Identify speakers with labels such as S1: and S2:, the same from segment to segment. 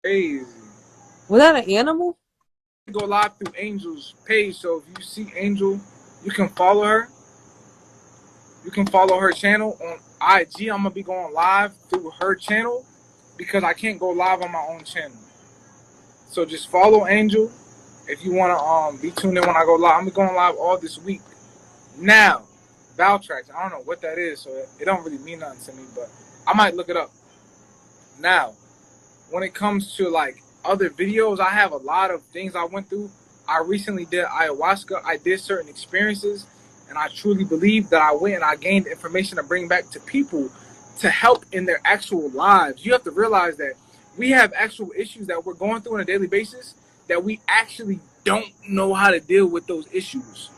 S1: crazy.
S2: Was that an animal?
S1: Go live through Angel's page, so if you see Angel, you can follow her. You can follow her channel on IG. I'm gonna be going live through her channel because I can't go live on my own channel. So just follow Angel if you wanna be tuned in when I go live. I'm going live all this week. Now, Valtrax, I don't know what that is, so it don't really mean nothing to me, but I might look it up. Now, when it comes to like other videos, I have a lot of things I went through. I recently did ayahuasca. I did certain experiences, and I truly believe that I went and I gained information to bring back to people to help in their actual lives. You have to realize that we have actual issues that we're going through on a daily basis that we actually don't know how to deal with those issues.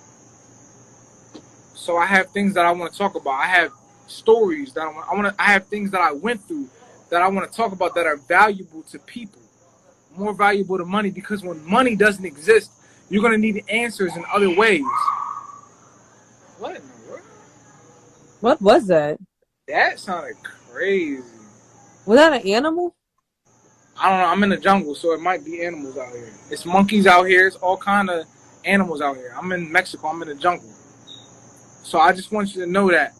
S1: So I have things that I want to talk about. I have stories that I have things that I went through that I want to talk about that are valuable to people, more valuable to money, because when money doesn't exist, you're going to need answers in other ways. What in the world?
S2: What was that?
S1: That sounded crazy.
S2: Was that an animal?
S1: I don't know. I'm in the jungle, so it might be animals out here. It's monkeys out here. It's all kind of animals out here. I'm in Mexico. I'm in the jungle. So I just want you to know that.